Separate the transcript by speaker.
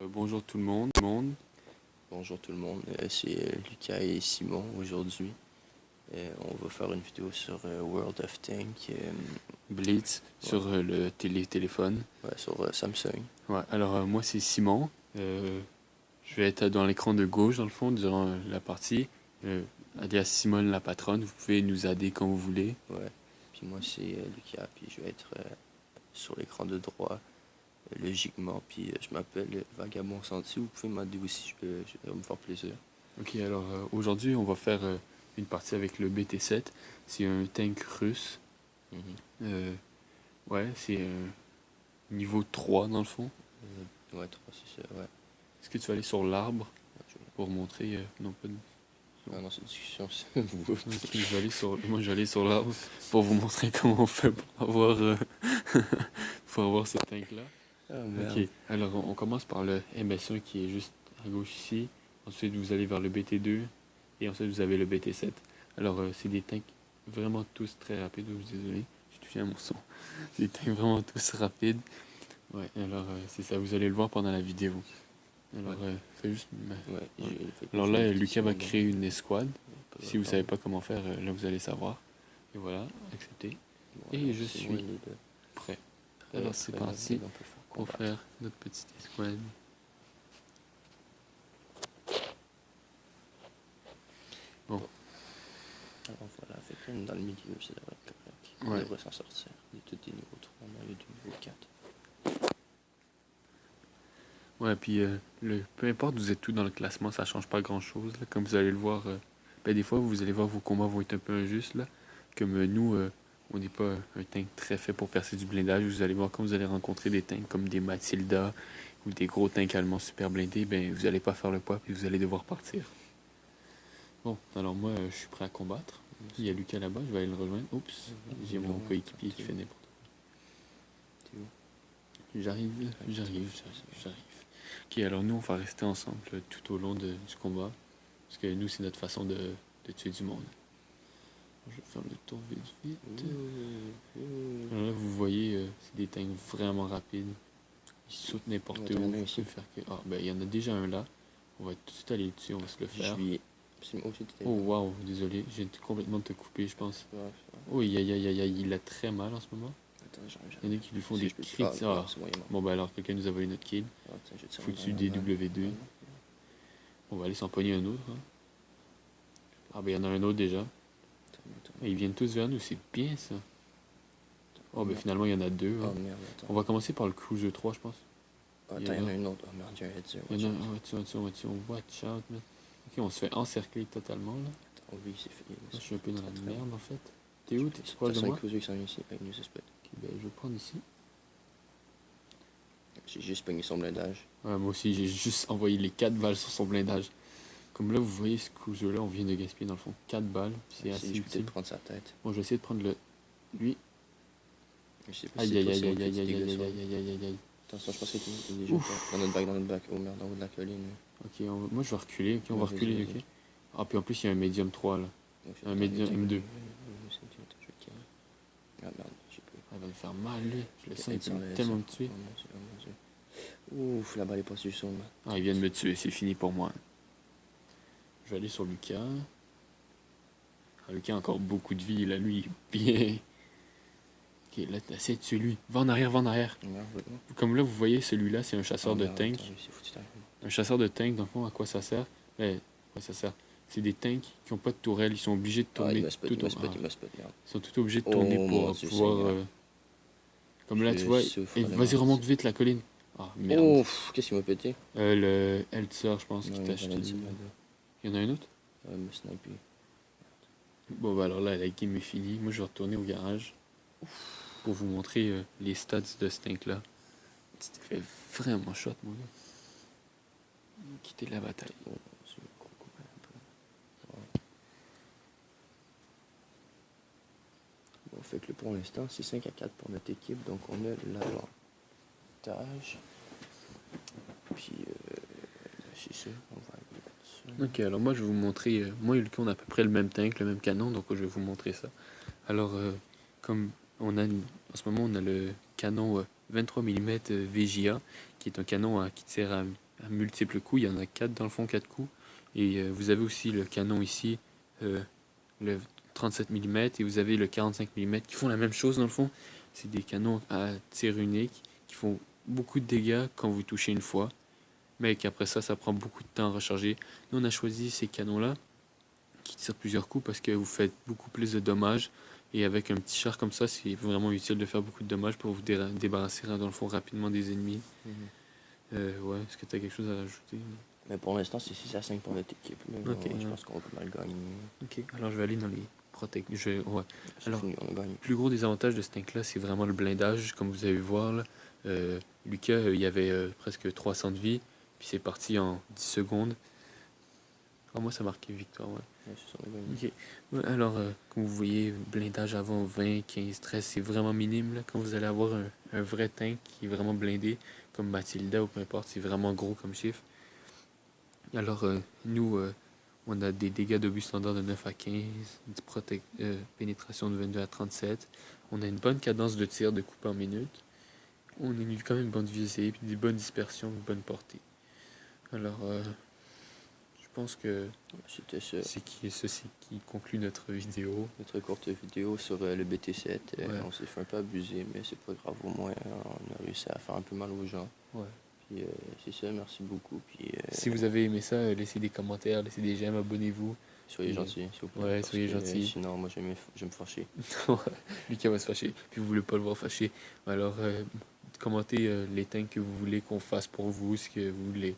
Speaker 1: Bonjour tout le monde.
Speaker 2: Bonjour tout le monde, c'est Lucas et Simon aujourd'hui. On va faire une vidéo sur World of Tanks,
Speaker 1: Blitz sur le téléphone.
Speaker 2: sur Samsung.
Speaker 1: Ouais, alors moi c'est Simon. Je vais être dans l'écran de gauche dans le fond durant la partie. Alias Simone la patronne, vous pouvez nous aider quand vous voulez.
Speaker 2: Ouais. Puis moi c'est Lucas, puis je vais être sur l'écran de droit, logiquement. Puis je m'appelle Vagabond Senti, vous pouvez m'aider aussi, je vais me faire plaisir.
Speaker 1: Ok, alors aujourd'hui on va faire une partie avec le BT-7. C'est un tank russe.
Speaker 2: Mhm.
Speaker 1: Ouais, c'est niveau 3 dans le fond.
Speaker 2: Ouais, 3, c'est ça, ouais.
Speaker 1: Est-ce que tu vas aller sur l'arbre
Speaker 2: Ouais,
Speaker 1: pour montrer non pas de...
Speaker 2: Ah non, c'est une discussion, c'est vous.
Speaker 1: Ok, moi je vais aller sur l'arbre pour vous montrer comment on fait pour avoir, pour avoir ce tank-là.
Speaker 2: Ah merde.
Speaker 1: Ok, alors on commence par le MS1 qui est juste à gauche ici. Ensuite vous allez vers le BT2 et ensuite vous avez le BT7. Alors c'est des tanks vraiment tous très rapides. Oh, désolé, j'ai touché à mon son. C'est des tanks vraiment tous rapides. Ouais, alors c'est ça, vous allez le voir pendant la vidéo. Alors fais juste...
Speaker 2: Ouais,
Speaker 1: Alors là, Lucas va
Speaker 2: créer.
Speaker 1: créer une escouade. Si vous savez pas comment faire, là vous allez savoir. Et voilà, accepter. Et je suis prêt. Alors c'est parti pour faire notre petite escouade. Bon.
Speaker 2: Alors voilà, fait que dans le milieu, ça devrait être correct. On devrait s'en sortir. Il y a tous des niveaux 3, il y a des niveaux 4.
Speaker 1: Ouais, puis peu importe vous êtes tout dans le classement, ça change pas grand chose. Là. Comme vous allez le voir, des fois vous allez voir vos combats vont être un peu injustes. Là. Comme nous, on n'est pas un tank très fait pour percer du blindage. Vous allez voir quand vous allez rencontrer des tanks comme des Matilda ou des gros tanks allemands super blindés, vous allez pas faire le poids puis vous allez devoir partir. Bon, alors moi je suis prêt à combattre. Il y a Lucas là-bas, je vais aller le rejoindre. Oups, j'ai mon coéquipier qui fait n'importe quoi. J'arrive. Ok, alors nous on va rester ensemble tout au long du combat. Parce que nous c'est notre façon de tuer du monde. Je vais faire le tour vite. Alors là vous voyez, c'est des tanks vraiment rapides. Ils sautent n'importe où. Il y en a déjà un là. On va tout de suite aller dessus, on va se le faire. Oh waouh, désolé, j'ai complètement de te couper je pense. Oh aïe, il a très mal en ce moment. Il y en a qui lui font des crits. Bon alors quelqu'un nous a volé notre kill. Foutu DW2. On va aller s'en pogner un autre. Hein. Il y en a un autre déjà. Ils viennent tous vers nous, c'est bien ça. Finalement il y en a deux. Hein. On va commencer par le Cruiser 3 je pense.
Speaker 2: Il y en a un autre. Oh merde, il y a un headset.
Speaker 1: Il y en a un, attention, watch out man. Ok, on se fait encercler totalement là.
Speaker 2: Oh oui, c'est fini.
Speaker 1: Je suis un peu dans la merde en fait. T'es où? T'es proche de moi?
Speaker 2: Cruiser qui sont ici avec nous suspects.
Speaker 1: Ok, je vais prendre ici.
Speaker 2: J'ai juste pogné son blindage.
Speaker 1: Ouais, moi aussi, j'ai juste envoyé les 4 balles sur son blindage. Comme là, vous voyez ce cruiser là, on vient de gaspiller dans le fond 4 balles. C'est assez utile.
Speaker 2: Je vais prendre sa tête.
Speaker 1: Bon, je vais essayer de prendre lui. Aïe.
Speaker 2: Attention, je pense que t'es déjà dans notre bac. Oh merde, en haut de la colline.
Speaker 1: Ok, moi je vais reculer. Ok, on va reculer. Ok. Ah, puis en plus, il y a un médium 3 là. Un médium M2.
Speaker 2: Ah merde, j'ai plus.
Speaker 1: Elle va me faire mal lui. Je le sens, il va tellement me tuer.
Speaker 2: Ouf, la balle est passée sur moi.
Speaker 1: Ah, il vient de me tuer, c'est fini pour moi. Je vais aller sur Lucas. Ah, Lucas a encore beaucoup de vie là, lui. Bien. Ok, là, t'essaies de tuer lui. Va en arrière. Comme là, vous voyez, celui-là, c'est un chasseur de tank. Un chasseur de tank, dans le fond, à quoi ça sert? C'est des tanks qui n'ont pas de tourelle, ils sont obligés de tourner.
Speaker 2: Ils
Speaker 1: sont tout obligés de tourner pour pouvoir. Comme là, tu vois, vas-y, remonte vite la colline. Ah merde.
Speaker 2: Oh, qu'est-ce qu'il m'a pété?
Speaker 1: Le Eltzer, je pense, qui t'a acheté. Il y en a un autre?
Speaker 2: Ouais, me sniper.
Speaker 1: Bon, alors là, la game est finie. Moi, je vais retourner au garage pour vous montrer les stats de ce tank-là. C'était fait vraiment shot, mon gars. Quitter la bataille.
Speaker 2: Bon, fait que pour l'instant, c'est 5 à 4 pour notre équipe, donc on a l'avantage. Puis, c'est ça, on va aller là-dessus.
Speaker 1: Ok, alors moi, je vais vous montrer. Moi et Lucas, on a à peu près le même tank, le même canon, donc je vais vous montrer ça. Alors, comme en ce moment, on a le canon 23 mm VGA, qui est un canon qui tire multiples coups. Il y en a 4 dans le fond, 4 coups. Et vous avez aussi le canon ici, le 37 mm, et vous avez le 45 mm qui font la même chose dans le fond. C'est des canons à tir unique qui font beaucoup de dégâts quand vous touchez une fois, mais qu'après ça, ça prend beaucoup de temps à recharger. Nous, on a choisi ces canons-là qui tirent plusieurs coups parce que vous faites beaucoup plus de dommages. Et avec un petit char comme ça, c'est vraiment utile de faire beaucoup de dommages pour vous débarrasser dans le fond rapidement des ennemis. Ouais, est-ce que tu as quelque chose à rajouter?
Speaker 2: Mais pour l'instant, c'est 6 à 5 pour notre équipe. Là.
Speaker 1: Ok.
Speaker 2: Je pense qu'on va pas mal gagner.
Speaker 1: Ok, alors je vais aller dans les protections. Ouais.
Speaker 2: C'est
Speaker 1: Alors,
Speaker 2: fini, on a gagné.
Speaker 1: Le plus gros désavantage de ce tank-là, c'est vraiment le blindage. Comme vous avez pu voir, là, Lucas, il y avait presque 300 de vie, puis c'est parti en 10 secondes. Ah, moi, ça marquait victoire, ouais.
Speaker 2: Ouais, c'est ça, on a gagné.
Speaker 1: Ok. Ouais, alors, comme vous voyez, blindage avant 20, 15, 13, c'est vraiment minime. Là. Quand vous allez avoir un vrai tank qui est vraiment blindé, comme Mathilda ou peu importe, c'est vraiment gros comme chiffre. Alors, nous, on a des dégâts d'obus standard de 9 à 15, une pénétration de 22 à 37. On a une bonne cadence de tir de coup par minute. On a quand même une bonne visée, puis des bonnes dispersions, une bonne portée. Alors, je pense que
Speaker 2: C'était ça.
Speaker 1: c'est ceci qui conclut notre vidéo.
Speaker 2: Notre courte vidéo sur le BT7.
Speaker 1: Ouais.
Speaker 2: On s'est fait un peu abuser, mais c'est pas grave. Au moins, on a réussi à faire un peu mal aux gens.
Speaker 1: Ouais.
Speaker 2: Puis c'est ça, merci beaucoup. Puis,
Speaker 1: Si vous avez aimé ça, laissez des commentaires, laissez des j'aime, abonnez-vous.
Speaker 2: soyez gentils, s'il vous plaît.
Speaker 1: Ouais,
Speaker 2: parce
Speaker 1: soyez
Speaker 2: que,
Speaker 1: gentils.
Speaker 2: Sinon, moi, je vais me fâcher.
Speaker 1: Lucas va se fâcher, puis vous voulez pas le voir fâché. Alors, commentez les tanks que vous voulez qu'on fasse pour vous, ce que vous voulez.